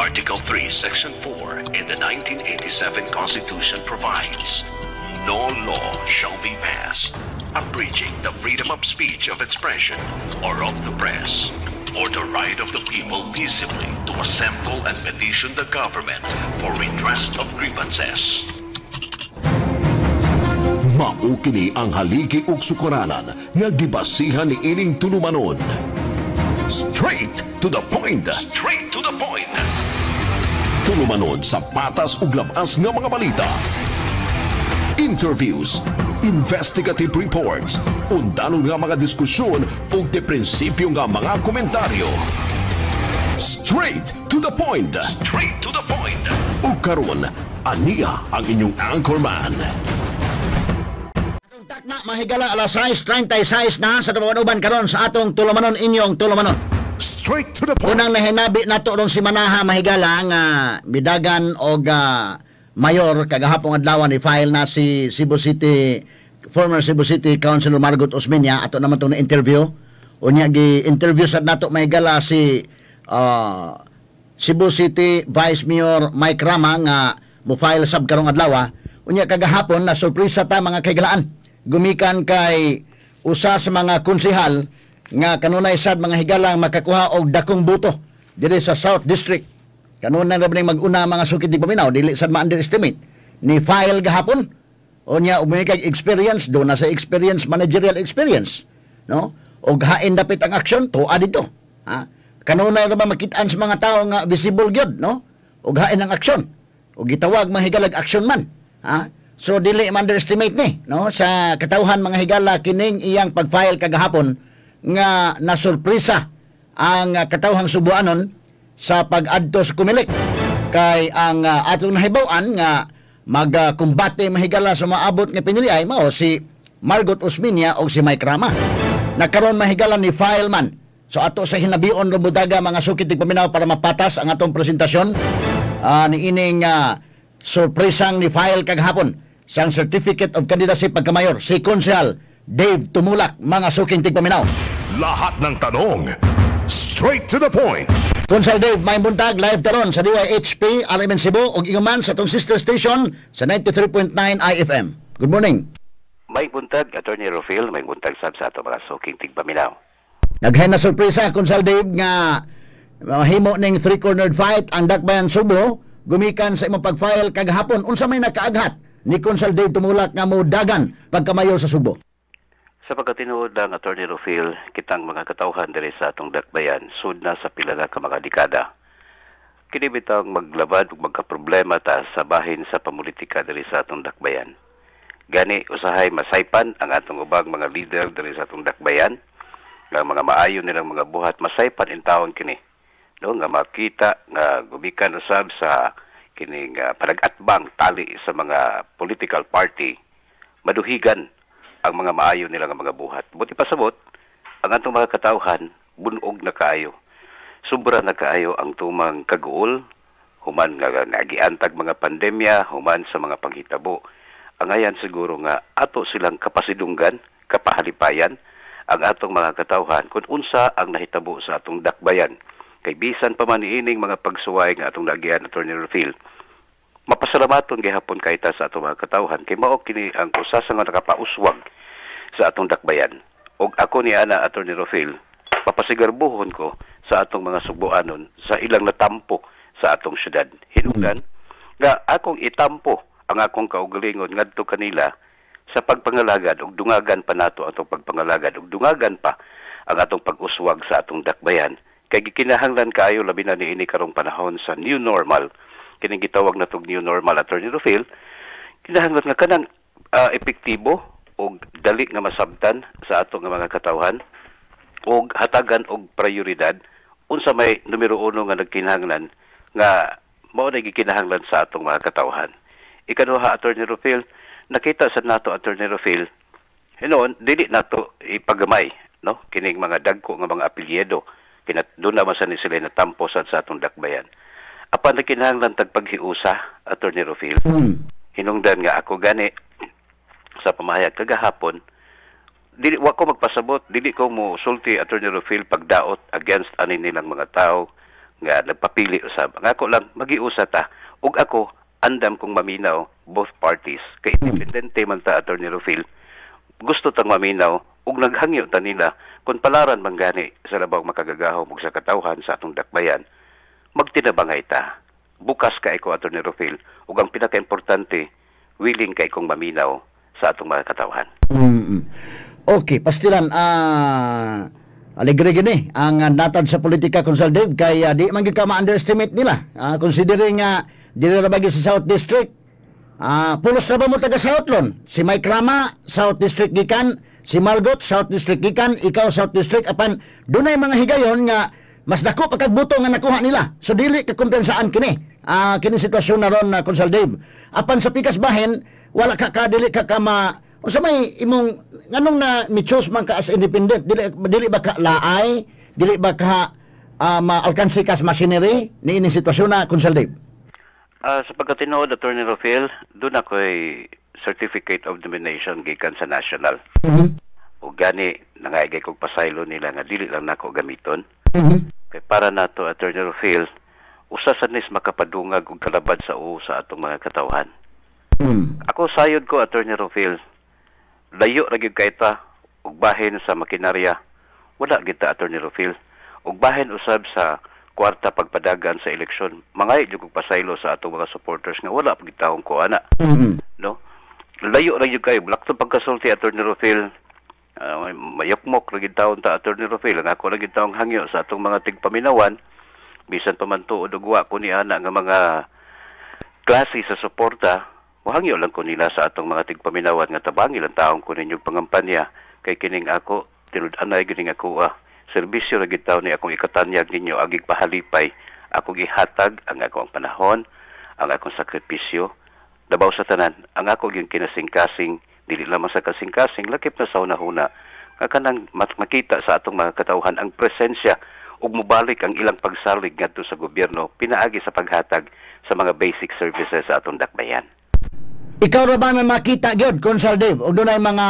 Article 3, Section 4 in the 1987 Constitution provides, no law shall be passed abridging the freedom of speech, of expression, or of the press, or the right of the people peaceably to assemble and petition the government for redress of grievances. Mao kini ang haligi ug sukaranan nga gibasihan ni ining tulumanon. Straight to the point. Straight to the point. Tulumanon sa patas ug labas nga mga balita. Interviews, investigative reports, undanon nga mga diskusyon ug de prinsipyo nga mga komentaryo. Straight to the point. Straight to the point. Ug karon, aniya ang inyong anchorman. Na mahigala alas 6:36 na sa Tumanuban karon sa atong tulumanon inyong tulumanon. Straight to the point. Unang nahinabi nato rong si Manaha mahigala nga midagan og mayor kagahapon adlaw ni file na si former Cebu City Councilor Margot Osmeña ato naman tong na-interview. Unya gi-interview sad nato mahigala si Cebu City Vice Mayor Mike Rama nga mo file sab karong adlaw. Unya kagahapon na surpresa ta mga kaigalaan. Gumikan kay usa sa mga konsehal nga kanunay sad mga higalang makakuha og dakong buto dili sa South District. Kanunay ra mag-una mga sukid di paminaw dili sad ma-underestimate ni file gahapon. Unya umi kay experience do na sa experience, managerial experience, no? Og hain dapit ang aksyon tuwa dito. Ha? Kanunay ra ba makit-an sa mga tawo nga visible gyud, no? Og hain ang aksyon. Og gitawag mga higalag action man. Ha? So dili man-underestimate ni, no, sa katawhan mga higala kining iyang pag-file kagahapon nga nasurpresa ang katawhang Subuanon sa pag-adto sa Kumilik kay ang atong nahibaw-an nga magkumbate mahigala sa maabot nga piniliay mao si Margot Osmeña o si Mike Rama. Nagkaroon mahigala ni file man. So ato sa hinabion rubudaga mga sukit paminaw para mapatas ang atong presentasyon ni ining surpresang ni file kagahapon sang Certificate of Candidacy pagkamayor si Konsehal Dave Tumulak, mga suking tigpaminaw. Lahat ng tanong, straight to the point. Konsehal Dave, may buntag live taron sa DYHP RMN Cebu ug inguman sa tong sister station sa 93.9 IFM. Good morning. May buntag, Attorney Rofil, may buntag sab sa ato mga suking tigpaminaw. Naghay na surpresa, Konsehal Dave, nga mahimo ning three-cornered fight ang Dakbayan Subo gumikan sa imong pag-file kagahapon. Unsa may nakaaghat ni Konsehal Dave Tumulak nga mo dagan pagkamayor sa Subo? Sa pagkatinuod ng Attorney Rofil, kitang mga katawhan diri sa atong Dakbayan, sud na sa pila na ka mga dekada. Kini bitang maglabad ug magkaproblema ta sa bahin sa pamulitika diri sa atong Dakbayan. Gani usahay masaypan ang atong ubang mga leader diri sa atong Dakbayan, nga mga maayo nilang mga buhat masaypan in taon kini. No, nga makita nga gumikan usab sa kining panag-atbang tali sa mga political party, maduhigan ang mga maayo nila nga mga buhat. Buti pasabot, ang atong mga katawhan, bunog na kaayo. Sobra na kaayo ang tumang kaguol, human nga nagiantag mga pandemya, human sa mga panghitabo. Ang ayan siguro nga ato silang kapasidunggan, kapahalipayan, ang atong mga katawhan kung unsa ang nahitabo sa atong Dakbayan. Kay bisan pa man ining mga pagsuway nga atong nagian Attorney Rofil, mapasalamaton gihapon kay ta sa atong mga katawhan kay mao kini ang usa sa nga nakapauswag sa atong Dakbayan. Og ako ni ana Attorney Rofil, papasigarbuhon ko sa atong mga Subuanon sa ilang natampo sa atong syudad. Hinungdan nga akong itampo ang akong kaugalingon ngadto kanila sa pagpangalagad og dungagan pa nato atong pagpangalagad og dungagan pa ang atong pag-uswag sa atong Dakbayan. Kay gikinahanglan kaayo labi na niini karong panahon sa new normal. Kining gitawag na tog new normal, Attorney Rofil, kinahanglan nga kanang epektibo o dali nga masabtan sa atong mga katawhan o hatagan og prioridad unsa may numero 1 nga nagkinahanglan nga mao na gikinahanglan sa atong mga katawhan. Ikaduha, Attorney Rofil, nakita sa nato Attorney Rofil, hinon dili nato ipagamay, no, kining mga dagko nga mga apelyido doon naman sa sila natampo sa atong Dakbayan. Apan na kinahanglan tagpaghiusa, Attorney Rofil, hinungdan nga ako gani sa pamahayag kagahapon, dili wa ko magpasabot, dili ko mo sulti Attorney Rofil pagdaot against ani nilang mga tao nga nagpapili usab. Nga ako lang magiusa ta ug ako andam kong maminaw both parties kay independente man ta Attorney Rufil. Gusto tang maminaw ug naghangyo ta nila kung palaran man gani sa labaw makagagahom ug sa katawhan sa atong dakbayan. Magtinabangay ta. Bukas kay ko Attorney Rufil ug ang pinakaimportante willing kay kong maminaw sa atong mga katawhan. Okay, pastilan aligre gini ang natad sa politika consultative kay di man gyud ka ma-underestimate nila. Considering dili ra bagi sa South District. Pulos na ba mo taga South Lon? Si Mike Rama, South District gikan, si Margot, South District gikan, ikaw South District apan dunay mga higayon nga mas dako pa kag buto nga nakuha nila. So dili ka kumpensaan kini. Kini sitwasyon na ron na consultative. Apan sa pikas bahin, wala ka dili ka ma o sa may imong nganong na mi-choose man ka as independent, dili ba ka laay, dili ba ka ma-alkansi ka as machinery ni ini sitwasyon na consultative? Sa pagkatinood, Attorney Rufil, doon ako'y certificate of nomination gikan sa national. O gani, nangaigay kong pasaylo nila nga dili lang nako gamiton. Kaya para nato, Attorney Rufil, usa sa nis makapadungag og kalabad sa sa atong mga katawhan. Ako sayod ko, Attorney Rufil, layo ra gyud kay ta ug bahin sa makinarya. Wala gyud ta Attorney Rufil. Ug bahin usab sa kwarta pagpadagan sa eleksyon. Mangay gyud kog pasaylo sa atong mga supporters nga wala pa gitawong ko ana. No? Layo ra gyud kay lakto pagkasulti Attorney Rufil. Mayokmok ra gyud taon ta Attorney Rufil. Nga ako ra gyud taong hangyo sa atong mga tigpaminawan. Bisan pa man tuod ug wa ko ni ana nga mga klase sa suporta. Wahangyo lang ko nila sa atong mga tigpaminawan nga tabangi lang taong ko ninyong pangampanya kay kining ako tinud-anay gining ako serbisyo ra gid taon ni akong ikatanyag ninyo agig pahalipay ako gihatag ang akong panahon ang akong sakripisyo dabaw sa tanan ang ako gyud kinasingkasing dili lamang sa kasingkasing lakip na sa una-una nga kanang makita sa atong mga katawhan ang presensya ug mobalik ang ilang pagsalig ngadto sa gobyerno pinaagi sa paghatag sa mga basic services sa atong dakbayan. Ikaw ra ba may makita gyud consultative o dunay mga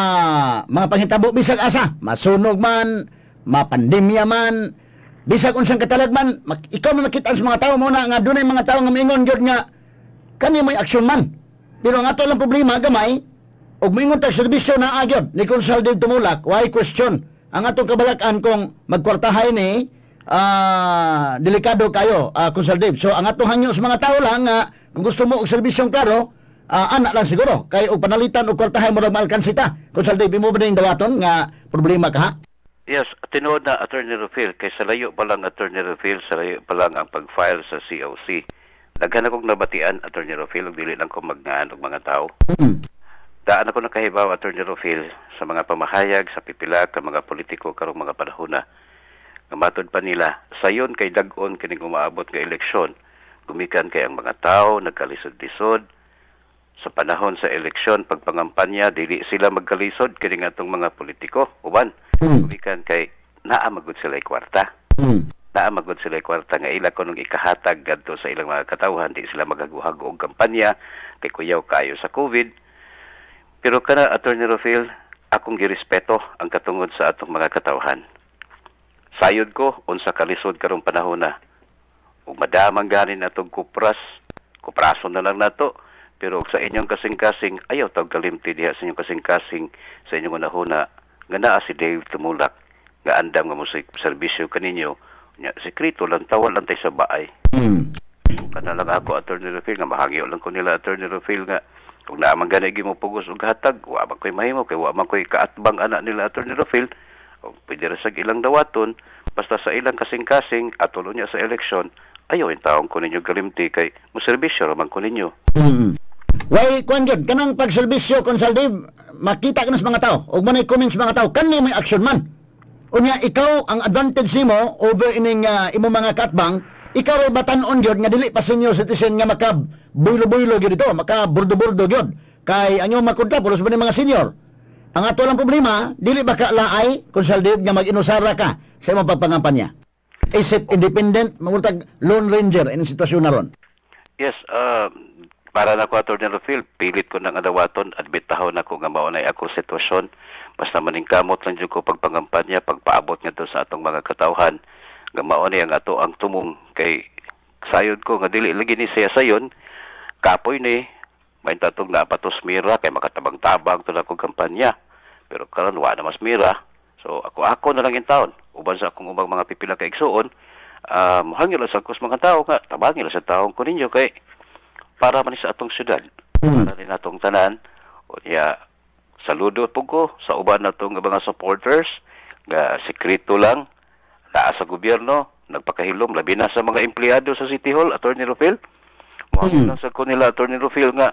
panghitabo bisag asa masunog man mapandemya man bisag unsang katalag man ikaw may makita sa mga tawo mo na nga dunay mga tawo nga moingon gyud nga kani may aksyon man pero ang ato lang problema gamay og moingon ta serbisyo na gyud ni consultative tumulak why question ang atong kabalak-an kung magkwartahay ni delikado kayo consultative so ang atong hangyo sa mga tawo lang kung gusto mo og serbisyong klaro anak lang siguro kay og panalitan og kwartahay mo ra maalkansita consultative mo ba ning dawaton nga problema ka ha? Yes, tinuod na Attorney Rufil kay sa layo pa lang Attorney Rufil sa layo pa lang ang pag-file sa COC. Daghan akong nabatian Attorney Rufil ug dili lang ko magngaan og mga tao. Daan ako nakahibaw Attorney Rufil sa mga pamahayag sa pipila ka mga politiko karong mga panahon na nga matod pa nila sayon kay dag-on kining umaabot nga eleksyon gumikan kay ang mga tao nagkalisod-lisod sa panahon sa eleksyon pagpangampanya dili sila magkalisod kini atong mga politiko uban gumikan kay naa magud sila kwarta naa magud sila kwarta nga ila kunong ikahatag gadto sa ilang mga katawhan di sila magaguhag og kampanya kay kuyaw kayo sa COVID pero kana Attorney Rufil akong girespeto ang katungod sa atong mga katawhan sayod ko unsa kalisod karong panahon na ug madamang ganin atong kuprason na lang nato pero sa inyong kasing-kasing, ayaw tawag kalimti diha sa inyong kasing-kasing sa inyong unahuna. Nga naa si Dave Tumulak, nga andam nga musik serbisyo kaninyo. Sekreto lang, tawal lang tayo sa baay. Kana lang ako, Attorney Rufil, nga mahangyo lang ko nila, Attorney Rufil, nga kung naamang ganay mo pugos o hatag, wamang ko'y mahimo, kay wamang ko'y kaatbang anak nila, Attorney Rufil, o pwede rin sa ilang dawaton, basta sa ilang kasing-kasing, at tulo niya sa eleksyon, ayaw yung taong ko ninyo galimti, kay muserbisyo ramang ko ninyo. Why, kuan gyud kanang pagserbisyo consultative makita ka na sa mga tao ug manay comments mga tao kani may action man unya ikaw ang advantage nimo over ining imo mga katbang ikaw ray batan-on gyud nga dili pa senior citizen nga makab buylo-buylo gyud dito maka burdo-burdo gyud kay anyo makunta pulos ba ni mga senior ang ato lang problema dili ba ka laay consultative nga mag-inusara ka sa imong pagpangampanya isip independent mamurtag lone ranger in sitwasyon na ron. Yes, para na ko Attorney Rufil, pilit ko ng adawaton at bitahon ako nga maunay ako sitwasyon. Basta maningkamot lang dyan ko pagpangampanya, pagpaabot nga to sa atong mga katawhan. nga mao ni ang ato ang tumong kay sayod ko nga dili lagi ni siya sayon kapoy ni may tatong napatos mira kay makatabang-tabang to na kong kampanya pero karon wa na mas mira so ako na lang in town uban sa akong ubang mga pipila ka igsuon hangyo lang sa kus mga tao nga tabangin lang sa taong ko ninyo kay para man sa atong syudad para rin atong tanan unya saludo po ko sa uban natong mga supporters nga sekreto lang naa sa gobyerno, nagpakahilom, labi na sa mga empleyado sa City Hall, Attorney Rufil. Mga sa ko nila, Attorney Rufil, nga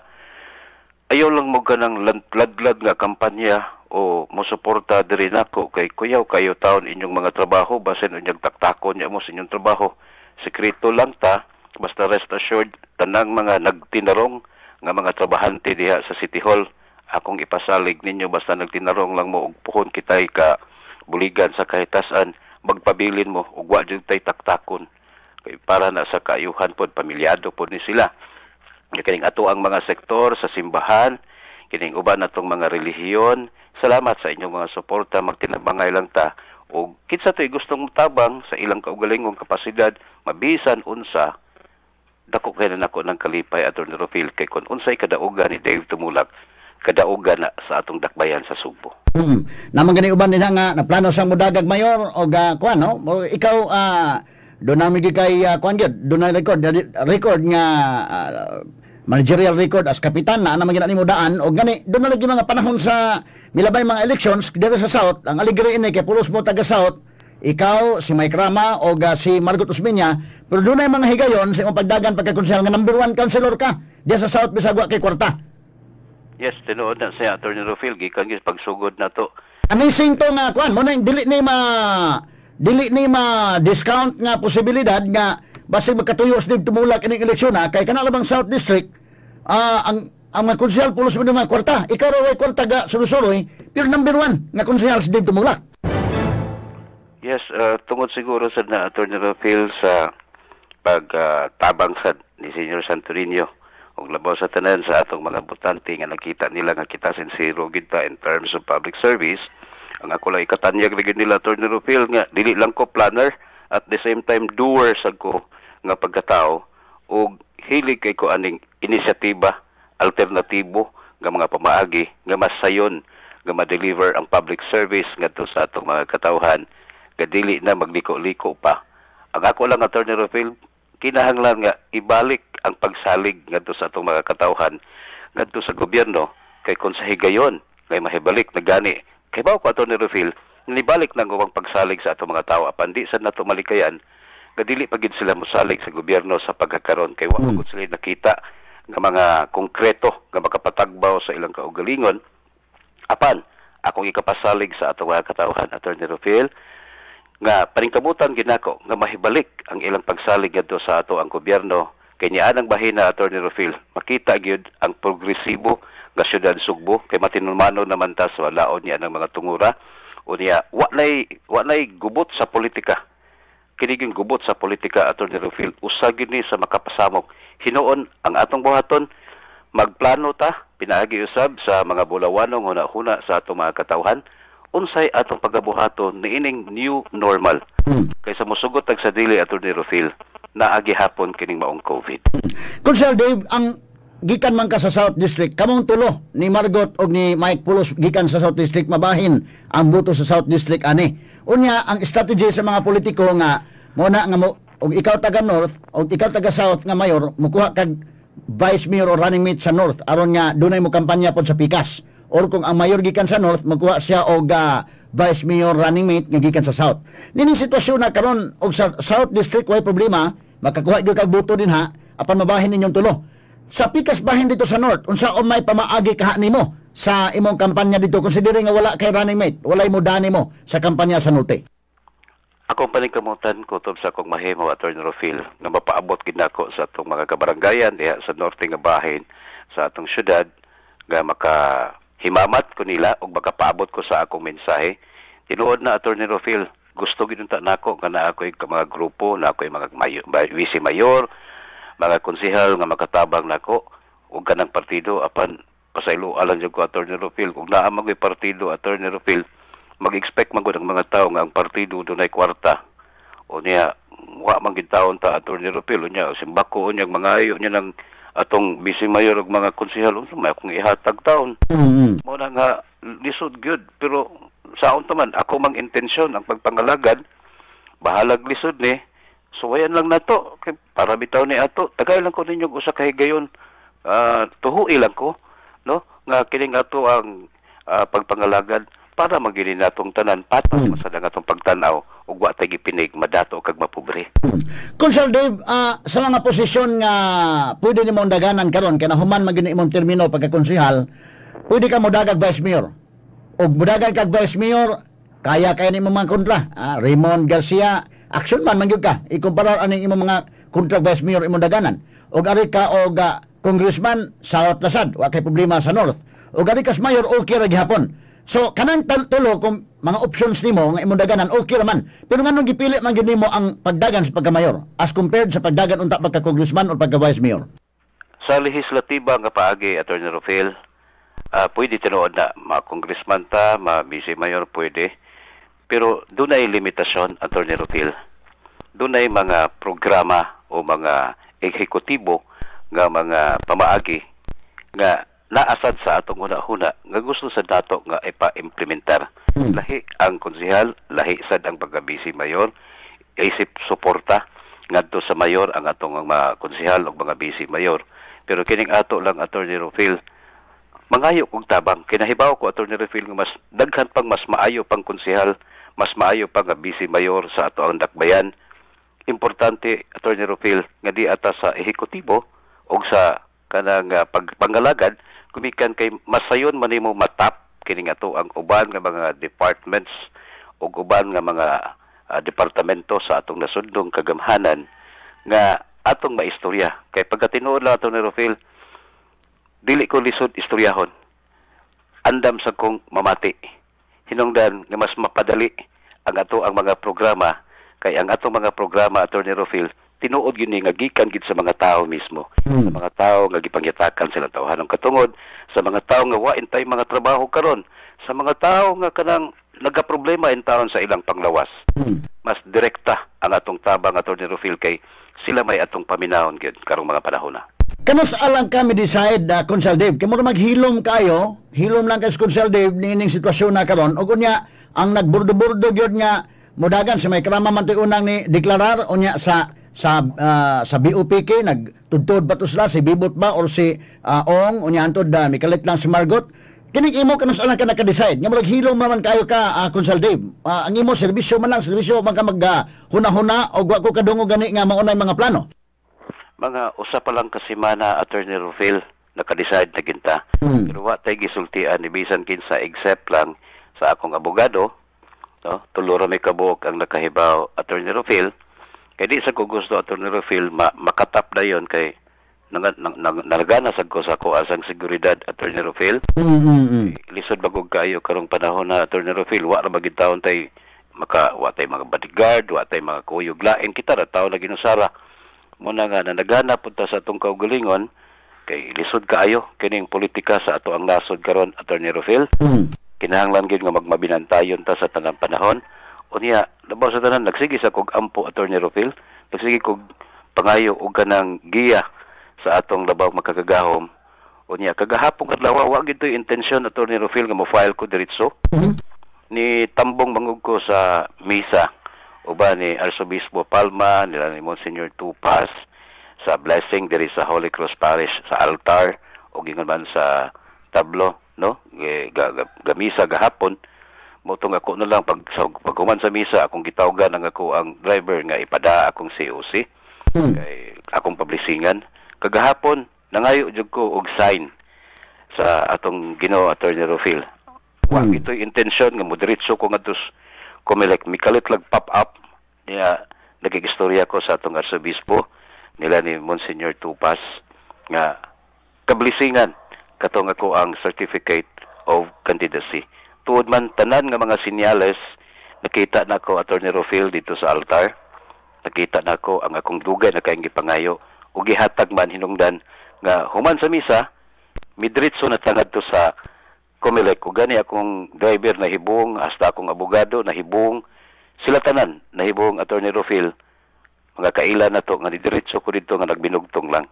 ayaw lang mo ka ng laglag nga kampanya o mosuporta diri nako kay kuyaw kayo taon inyong mga trabaho, basin unyag taktakon niya mo sa inyong trabaho. Sekreto lang ta, basta rest assured, tanang mga nagtinarong nga mga trabahante diha sa City Hall, akong ipasalig ninyo, basta nagtinarong lang mo, ug puhon kitay ka buligan sa kahitasan, magpabilin mo ug wa jud tay taktakon kay para na sa kaayuhan pod pamilyado pod ni sila kining ato ang mga sektor sa simbahan kining uban natong mga relihiyon salamat sa inyong mga suporta magtinabangay lang ta ug kinsa toy gustong mutabang sa ilang kaugalingong kapasidad mabisan unsa dako kay nako ng kalipay Attorney Rufil kay kun unsay kadaugan ni Dave Tumulak kadaugan na sa atong dakbayan sa Subo. Naman gani uban din nga naplano sang mudagag mayor o kuan no ikaw do nami kay kuan gyud do na record nga managerial record as kapitan na naman gani mudaan o gani do na lagi mga panahon sa milabay mga elections dito sa South ang aligre ini kay pulos mo taga South ikaw si Mike Rama o si Margot Osmeña pero do na mga higayon sa imong pagdagan pagka-konsehal nga number 1 councilor ka diya sa South bisag wa kay kwarta. Yes, tinuod na siya, Attorney Rufil, gikan yung pagsugod na to. Amazing to nga, kuan, mo na dili ni ma discount nga posibilidad nga basig magkatuyos din tumulak ining eleksyon kay kanalabang South District, ang mga konsehal pulos mo mga kwarta. Ikaw raw ay kwarta ga surusuroy, pero number 1 nga konsehal sa tumulak. Yes, tungod siguro sa na Attorney Rufil sa pagtabang sa ni Senior Santorinio ug labaw sa tanan sa atong mga botante nga nakita nila nga kita sincero kita in terms of public service ang ako lang ikatanyag lagi nila Attorney Rufil nga dili lang ko planner at the same time doer sad ko nga pagkatao ug hilig kay ko aning inisyatiba alternatibo nga mga pamaagi nga masayon nga ma-deliver ang public service ngadto sa atong mga katawhan nga dili na magliko-liko pa ang ako lang Attorney Rufil kinahanglan nga ibalik ang pagsalig ngadto sa atong mga katawhan ngadto sa gobyerno kay kung sa higayon kay mahibalik na gani kay bawo ko Attorney Rufil nibalik nang ubang pagsalig sa atong mga tawo apan di sad nato malikayan nga dili pa gid sila mosalig sa gobyerno sa pagkakaron kay wa gud sila nakita nga mga konkreto nga makapatagbaw sa ilang kaugalingon apan akong ikapasalig sa atong mga katawhan Attorney Rufil nga paningkamutan ginako nga mahibalik ang ilang pagsalig ngadto sa ato ang gobyerno kay nianang bahin na Attorney Rufil makita gyud ang progresibo nga syudad Sugbo kay matinumano naman ta sa laon niya ng mga tungura unya wa nay gubot sa politika kini gyud gubot sa politika Attorney Rufil usag ni sa makapasamok hinuon ang atong buhaton magplano ta pinaagi usab sa mga bulawanong huna-huna sa atong mga katawhan unsay atong pagabuhaton niining new normal kaysa mosugot tag sa dili Attorney Rufil na agi hapon kining maong COVID. Kunsel Dave, ang gikan man ka sa South District, kamong tulo ni Margot o ni Mike Pulos gikan sa South District mabahin ang buto sa South District ani. Unya ang strategy sa mga politiko nga muna nga mo og ikaw taga North o ikaw taga South nga mayor mukuha kag vice mayor o running mate sa North aron nga dunay mo kampanya pod sa Pikas. Or kung ang mayor gikan sa North magkuha siya og vice mayor running mate nga gikan sa South. Nining sitwasyon na karon og sa South District way problema, makakuha gyud kag buto din apan mabahin ninyong tulo. Sa Pikas bahin dito sa North, unsa o may pamaagi kaha nimo sa imong kampanya dito considering nga wala kay running mate, walay mo dani mo sa kampanya sa Norte. Akong paningkamutan ko tub sa akong mahimo Attorney Rufil nga mapaabot gid nako sa atong mga kabaranggayan diha sa Norte nga bahin sa atong syudad nga himamat ko nila o makapaabot ko sa akong mensahe. Tinuod na Attorney Rufil, gusto ginunta nako nga na ako'y mga grupo, na ako'y mga vice mayor, mga konsehal nga makatabang nako o ganang partido apan pasaylo alang jud ko Attorney Rufil kung naa magoy partido Attorney Rufil mag-expect man gud ang mga tao nga ang partido dunay kwarta O niya, wa man gitawon ta Attorney Rufil niya, simbako niya mangayo niya ng atong vice mayor ug mga konsehal unsa may akong ihatag taon. Mo na nga lisod gyud, pero saon taman ako mang intensyon ang pagpangalagad bahalag lisod ni. So wayan lang nato kay para bitaw ni ato. Tagay lang ko ninyo usa ka higayon. Tuhui lang ko, no? Nga kining ato ang pagpangalagad para magili natong tanan patag masadang atong pagtan-aw ug wa tay gipinig madato kag mapobre. Consul Dave, sa mga posisyon nga pwede nimo daganan karon kay nahuman man gini imong termino pagka-konsehal, pwede ka modagag vice mayor. Og modagan kag vice mayor, kaya nimo mga kontra. Raymond Garcia, action man gyud ka. Ikumparar aning imong mga kontra vice mayor imong daganan. Og ari ka og congressman sa Lasad, wa kay problema sa North. Og ari ka mayor okay ra gihapon. So kanang tulo kung mga options nimo nga imong daganan okay ra man. Pero nganong gipili man gyud nimo ang pagdagan sa pagka-mayor as compared sa pagdagan unta pagka-congressman o pagka-vice mayor? Sa lehislatiba nga paagi, Attorney Rufil, pwede tinuod na ma-congressman ta, ma-vice mayor pwede. Pero doon ay limitasyon, Attorney Rufil. Doon ay mga programa o mga eksekutibo nga mga pamaagi nga naasad sa atong una-una nga gusto sa dato nga ipa-implementar. Lahi ang konsehal, lahi sad ang pagka-vice mayor, isip suporta ngadto sa mayor ang atong mga konsehal o mga vice mayor. Pero kining ato lang, Attorney Rufil, mangayo kong tabang. Kinahibaw ko, Attorney Rufil, nga mas daghan pang mas maayo pang konsehal, mas maayo pang vice mayor sa ato ang dakbayan. Importante, Attorney Rufil, nga di ata sa ehekutibo o sa kanang pagpangalagad, kumikan kay masayon man nimo matap kining ato ang uban nga mga departments o uban nga mga departamento sa atong nasundong kagamhanan nga atong maistorya. Kay pagkatinuod lang Attorney Rufil, dili ko lisod istoryahon. Andam sa kong mamati. Hinungdan nga mas mapadali ang ato ang mga programa kay ang atong mga programa, Attorney Rufil, tinuod yun nga gikan gid sa mga tao mismo. Sa mga tao nga gipangyatakan sila tawhanong katungod, sa mga tao nga wa intay mga trabaho karon, sa mga tao nga kanang nagaproblema in taon sa ilang panglawas. Mas direkta ang atong tabang, Attorney Rufil, kay sila may atong paminahon gyud karong mga panahon na. Kanos alang kami decide, Consul Dave, kay mo maghilom kayo, hilom lang kay Consul Dave nining sitwasyon na karon, og unya ang nagburdo-burdo gyud nga modagan sa may krama man unang ni deklarar unya sa BOPK nagtudtod ba to sila si Bibot ba or si Ong unya antod mikalit lang si Margot kining imo kanos alang ka naka-decide nga maghilom man kayo ka Consul Dave ang imo serbisyo man ka huna-huna o wa ko kadungo gani nga maunay mga plano. Mga usa pa lang ka semana, Attorney Rufil, naka-decide na ginta. Pero wa tay gisultian ni bisan kinsa except lang sa akong abogado, no? Tulo ra may kabuok ang nakahibaw, Attorney Rufil. Kaya di sa ko gusto, Attorney Rufil, makatap na yun kay nalagana sa ko sa ko asang seguridad, Attorney Rufil. Lisod bagog kayo karong panahon na, Attorney Rufil, wa ra magitaon tay wa tay mga bodyguard, wa tay mga kuyog lain kita ra tawo na ginusara. Muna nga nagana punta sa atong kaugalingon kay lisod kaayo kining politika sa ato ang nasod karon, Attorney Rufil. Kinahanglan gid nga magmabinantayon ta sa tanang panahon. Unya, labaw sa tanan, nagsige sa kog ampo, Attorney Rufil, nagsige kog pangayo o ganang giya sa atong labaw makakagahom. Unya, kagahapong adlaw, wag ito'y intensyon, Attorney Rufil, nga mo-file ko diritso. Ni tambong mangug ko sa misa, uba ni Arsobispo Palma, nila ni Monsignor Tupas, sa blessing diri sa Holy Cross Parish, sa altar, o gingon man sa tablo, no? Gamisa gahapon. Motong ako na lang paghuman sa misa akong gitawgan ang ako ang driver nga ipada akong COC kay akong publisingan kagahapon nangayo jud ko og sign sa atong Ginoo, Attorney Rufil. Wa ito'y intensyon nga moderitso ko ngadto Comelec mikalit lag pop up niya nagigistorya ko sa atong arsobispo nila ni Monsignor Tupas nga kablisingan katong ako ang certificate of candidacy. Tuod man tanan nga mga sinyales nakita na ko, Attorney Rufil, dito sa altar. Nakita na ko ang akong dugay na kayong gipangayo ug gihatag man hinungdan nga human sa misa midritso na tangad to sa Comelec ug gani akong driver na hibong hasta akong abogado na hibong sila tanan nahibong Attorney Rufil mga kaila na to nga diretso ko dito nga nagbinugtong lang.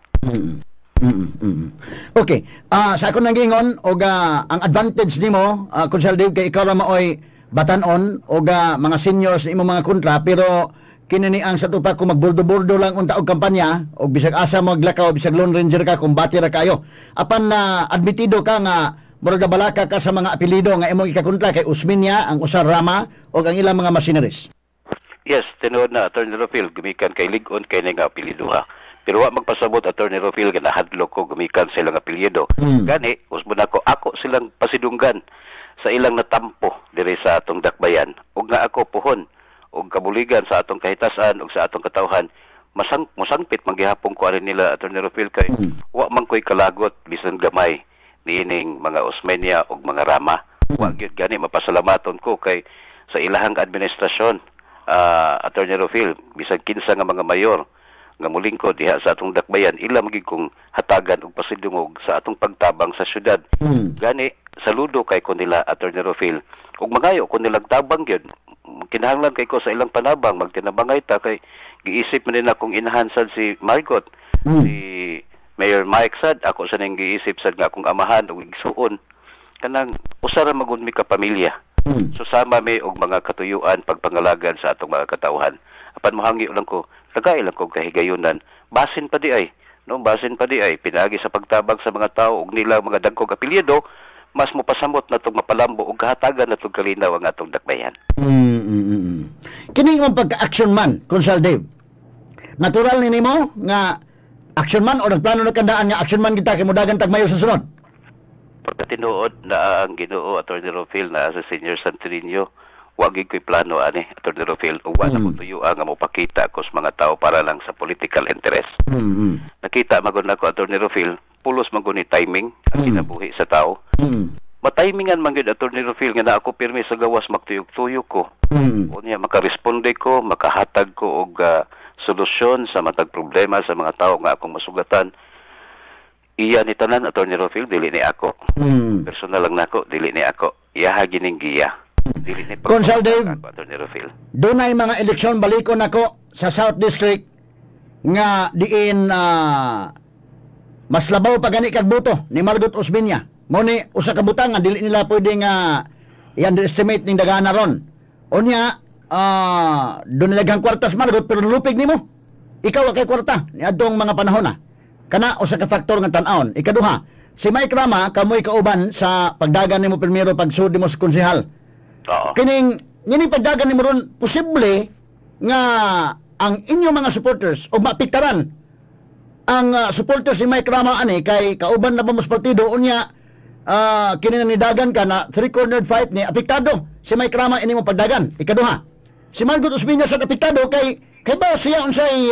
Okay. Sa akong nanggingon og ang advantage nimo, Consul Dave, kay ikaw ra maoy batanon og mga seniors imo mga kontra, pero kinini ang sa tupa kung magbordo-bordo lang unta og kampanya og bisag asa mo maglakaw, bisag Lone Ranger ka, kumbati ra kayo. Apan na admitido ka nga murag balaka ka sa mga apelyido nga imong ikakontra kay Osmeña, ang usa Rama og ang ilang mga machineries. Yes, tinuod na Attorney Rufil gumikan kay Ligon kay nga apelyido ha. Pero wa magpasabot Attorney Rufil nga nahadlok ko gumikan sa ilang apelyido. Gani, usbon ako silang pasidunggan sa ilang natampo diri sa atong dakbayan ug nga ako puhon og kabuligan sa atong kahitasan ug sa atong katawhan musangpit manggihapon ko ani nila Attorney Rufil kay wa man koy kalagot bisan gamay niining mga Osmeña ug mga Rama. Wa gyud gani mapasalamaton ko kay sa ilahang administrasyon Attorney Rufil bisan kinsa nga mga mayor nga mulingkod diha sa atong dakbayan ila magig kong hatagan og pasidungog sa atong pagtabang sa syudad. Gani saludo kay ko nila Attorney Rufil ug magayo ko nilang tabang gyud. Kinahanglan kay ko sa ilang panabang magtinabangay ta kay giisip man nila kung inahansad si Margot, si Mayor Mike sad ako sa ning giisip sad nga akong amahan ug igsuon kanang usara magun mi ka pamilya. Susama mi og mga katuyuan pagpangalagan sa atong mga katawhan. Apan mohangi lang ko, tagay lang ko kahigayunan. Basin pa di ay, no, basin pa di ay pinagi sa pagtabag sa mga tao ug nila mga dagkog apelyido, mas mopasamot na itong mapalambo ug kahatagan na itong kalinaw ang atong dakbayan. Kini ang pagka-action man, Consul Dave. Natural ni nimo nga action man o nagplano na kandaan nga action man kita kay mudagan tagmayo sa sunod. Pagkatinuod na ang Ginoo Attorney Rufil na sa Senior Santilinho, wagi ko'y plano ani Attorney Rufil ug wala ko tuyuan nga mopakita ko sa mga tao para lang sa political interest. Nakita magud nako Attorney Rufil, pulos man ni timing ang kinabuhi sa tao. Matimingan man gyud Attorney Rufil nga na ako pirmi sa gawas magtuyok-tuyok ko. Unya makaresponde ko, makahatag ko og solusyon sa matag problema sa mga tao nga akong masugatan. Iya ni tanan Attorney Rufil, dili ni ako. Personal lang nako, dili ni ako. Iyaha gining giya. Dili ni Consul Dave, Attorney Rufil. Dunay mga eleksyon balikon nako sa South District nga diin mas labaw pa gani kag boto ni Margot Osmeña. Mo ni usa ka butang nga dili nila pwede nga i-underestimate ning dagana ron. Unya doon nilaghang kwartas Margot pero lupig nimo. Ikaw kay kwarta ni adtong mga panahon na. Kana usa ka faktor nga tan-awon. Ikaduha, si Mike Rama kamoy kauban sa pagdagan nimo primero pagsud mo sa konsehal. Oo. Kining pagdagan nimo ron posible nga ang inyong mga supporters o mapiktaran ang supporters ni Mike Rama ani kay kauban na ba mas partido unya kini nidagan ka na three-cornered fight ni apektado si Mike Rama ini mo pagdagan. Ikaduha, si Margot Osmeña sa apektado kay ba siya unsay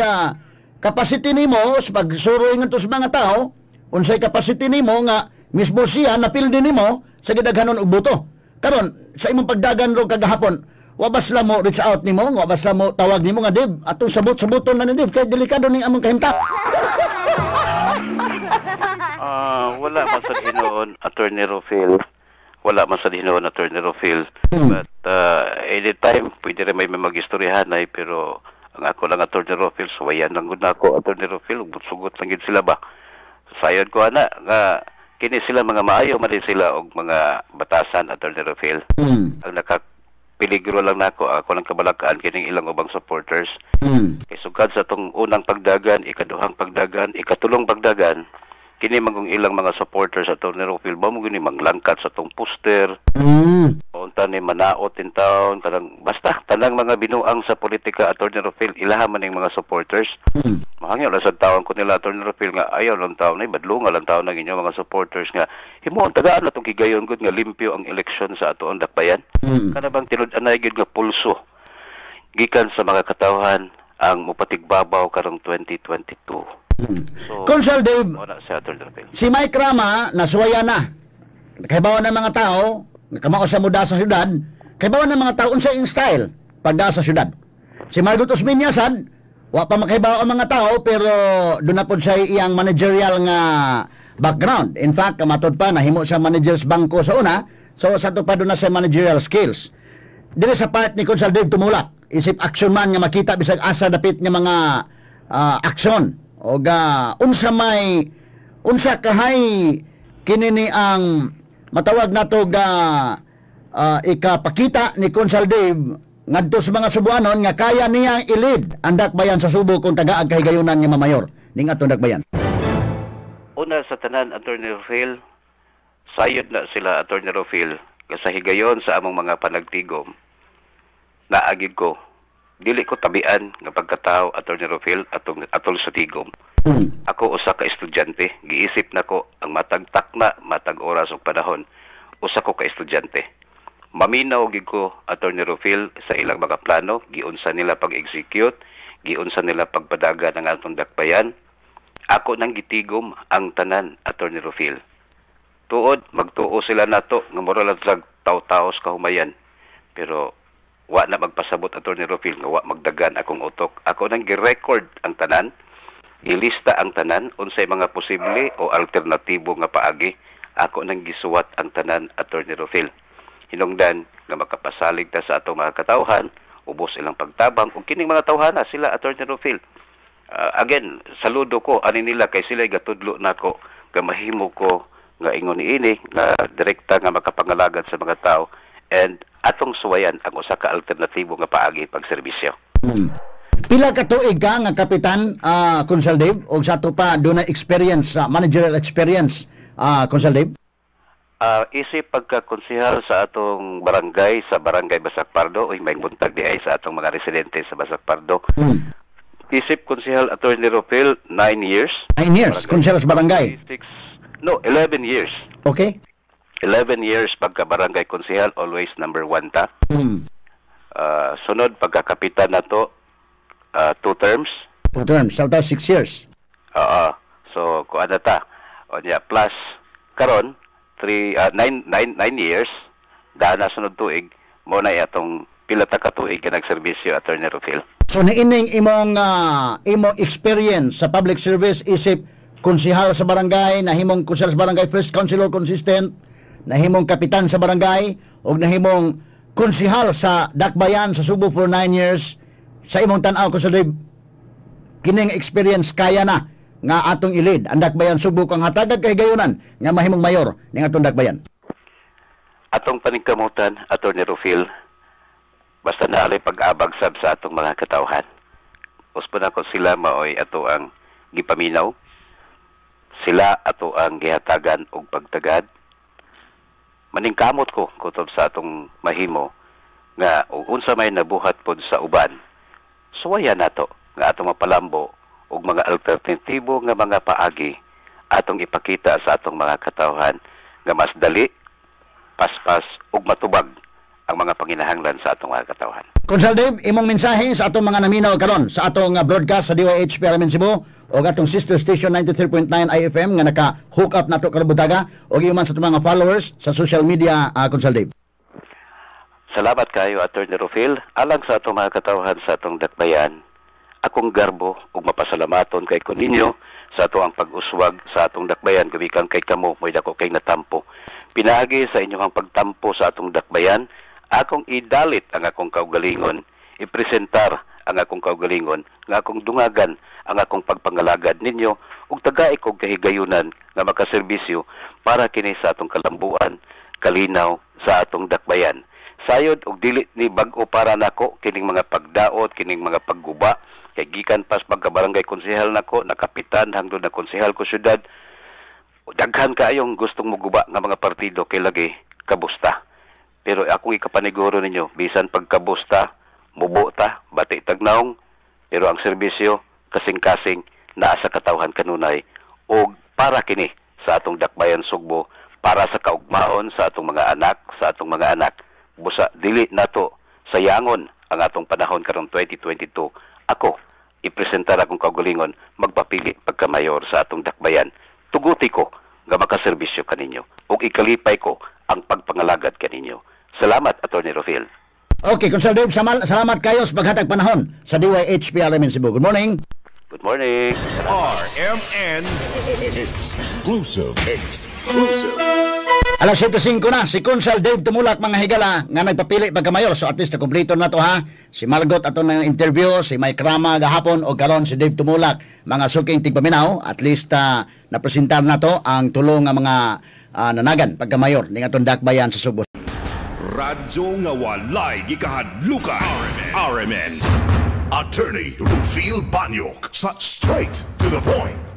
capacity nimo sa pagsuroy ngadto sa mga tao, unsay capacity nimo nga mismo siya napildi nimo sa gidaghanon og boto. Karon sa imong pagdagan ro kagahapon, wa basla mo reach out nimo, wa basla mo tawag nimo nga Dib, atong sabot-saboton na ni Dib kay delikado ning among kahimta. Wala man sa hinoon Attorney Rufil. Wala man sa hinoon Attorney Rufil. But anytime pwede rin may mag-istoryahan ay pero ang ako lang Attorney Rufil, suwayan lang gud nako Attorney Rufil, sugot lang gid sila ba. Sayod ko ana nga kini sila mga maayo man din sila og mga batasan Attorney Rufil. Ang nakapiligro lang nako ako lang kabalakaan kining ilang ubang supporters. Kay sugad sa tong unang pagdagan, ikaduhang pagdagan, ikatulong pagdagan, kini magong ilang mga supporters sa Attorney Rufil ba mo gini manglangkat sa tong poster. Unta ni manaot in town, basta tanang mga binuang sa politika Attorney Rufil ilaha man ning mga supporters. Mahangyo lang sa taon ko nila Attorney Rufil nga ayaw lang taon ay badlunga lang taon ng inyong mga supporters nga himuon tagaan na tong kigayon gud nga limpyo ang eleksyon sa atoong dakbayan. Kana bang tinud-anay gid nga pulso gikan sa mga katawhan ang mupatigbabaw karong 2022. So, Consul Dave, si Mike Rama nasuwaya na. Kaybawa ng mga tao, kamao sa muda sa syudad, kaybawa ng mga tao unsay ing style pagda sa syudad. Si Margot Osmeña sad, wa pa makaybawa ang mga tao pero doon na po siya iyang managerial nga background. In fact, kamatod pa nahimo sa managers bangko sa una, so sa to pa doon na sa managerial skills. Dili sa part ni Consul Dave tumulak isip action man nga makita bisag asa dapit nga mga aksyon o unsa kahay kinini ang matawag nato ikapakita ni Consul Dave ngadto sa mga Subuanon nga kaya niyang ilid ang dakbayan sa Subo kung tagaag kahigayunan nga mamayor ning atong dakbayan. Una sa tanan, Attorney Rufil, sayod na sila, Attorney Rufil, sa higayon sa among mga panagtigom, naagid ko, dili ko tabian nga pagkatao, Attorney Rufil, atol sa tigom. Ako usa ka estudyante, giisip na ko ang matag takna, matag oras ug panahon, usa ko ka estudyante. Maminaw gid ko, Attorney Rufil, sa ilang mga plano, giunsa nila pag-execute, giunsa nila pagpadaga ng atong dakbayan. Ako nang gitigom ang tanan, Attorney Rufil. Tuod, magtuo sila nato nga moral lag taw-taos kahumayan. Pero wa na magpasabot, Attorney Rufil, nga wa magdagan akong utok. Ako nang gi-record ang tanan, ilista ang tanan, unsay mga posible o alternatibo nga paagi. Ako nang gisuwat ang tanan, Attorney Rufil. Hinungdan nga makapasalig ta sa atong mga katawhan, ubos ilang pagtabang, ug kining mga tawhana sila, Attorney Rufil. Again, saludo ko ani nila kay sila gatudlo nako nga mahimo ko nga ingon niini nga direkta nga makapangalagad sa mga tao and atong suwayan ang usa ka alternatibo nga paagi pagserbisyo. Pila ka tuig ka nga kapitan, Consul Dave, og sa ato pa doon na experience, managerial experience, Consul Dave? Isip pagkakonsihal sa atong barangay, sa barangay Basak Pardo, uy may buntag di ay sa atong mga residente sa Basak Pardo. Isip konsihal, Attorney Rufil, 9 years. 9 years, konsihal sa barangay? 11 years. Okay. 11 years pagka-barangay konsihal, always number 1 ta. Sunod, pagkakapitan na to, 2 terms. 2 terms, so 6 years. So, kung ano ta, plus, karon 9 years, daan na sunod tuig, mo na atong pila ta ka tuig ka nagserbisyo, Attorney Rufil. So niining imong experience sa public service isip konsihal sa barangay, nahimong konsihal sa barangay first councilor consistent, nahimong kapitan sa barangay ug nahimong konsihal sa dakbayan sa Subo for 9 years. Sa imong tan-aw, Consul Dave, kining experience kaya na nga atong ilid ang dakbayan Subo kang hatagag kahigayunan nga mahimong mayor ning atong dakbayan. Atong paningkamutan, Attorney Rufil, basta naalay pag-abag sab sa atong mga katawhan. Uspo na ko sila maoy ato ang gipaminaw, sila ato ang gihatagan og pagtagad. Maningkamot ko kutob sa atong mahimo nga ug unsa may nabuhat pod sa uban, suwayan nato nga atong mapalambo og mga alternatibo nga mga paagi atong ipakita sa atong mga katawhan nga mas dali, paspas ug matubag ang mga panginahanglan sa atong mga katawhan. Consul Dave, imong mensahe sa atong mga naminaw karon sa atong broadcast sa DYH PRMN Cebu o atong sister station 93.9 IFM nga naka-hook up nato karabutaga o iman sa atong mga followers sa social media, Consul Dave. Salamat kayo, Attorney Rufil. Alang sa atong mga katawhan sa atong dakbayan, akong garbo ug mapasalamaton kay kuninyo sa ato ang pag-uswag sa atong dakbayan gumikan kay kamo moy dako kay natampo. Pinaagi sa inyong pagtampo sa atong dakbayan, akong idalit ang akong kaugalingon, ipresentar ang akong kaugalingon, nga akong dungagan ang akong pagpangalagad ninyo, ug tagay kog kahigayunan nga makaserbisyo para kini sa atong kalambuan, kalinaw sa atong dakbayan. Sayod og dili ni bag-o para nako kining mga pagdaot, kining mga pagguba, kay gikan pas pagkabarangay konsehal nako, nakapitan hangtod na konsehal ko syudad. Daghan kaayong gustong muguba nga mga partido kay lagi kabusta. Pero akong ikapaniguro ninyo, bisan pagkabusta, mubo ta, bati tagnaong, pero ang serbisyo, kasing-kasing, naa sa katawhan kanunay, o para kini sa atong dakbayan Sugbo, para sa kaugmaon sa atong mga anak, busa dili nato sayangon ang atong panahon karong 2022. Ako, ipresentar akong kaugalingon, magpapili pagkamayor sa atong dakbayan. Tuguti ko nga makaserbisyo kaninyo, ug ikalipay ko ang pagpangalagad kaninyo. Salamat, Attorney Rufil. Okay, Consul Dave, salamat kayo sa paghatag panahon sa DYH PRMN Cebu. Good morning. Good morning. RMN Exclusive. Alas 7:05 na, si Consul Dave Tumulak mga higala nga nagpapili pagkamayor. So at least na-complete na to ha. Si Margot ato ng interview, si Mike Rama gahapon o karon si Dave Tumulak. Mga suking tigpaminaw, at least napresentar na to ang tulong nga mga nanagan pagkamayor ning atong dakbayan sa Subo. Radyo nga walay gikahadlukan. RMN. Attorney Rufil Banyok. Straight to the point.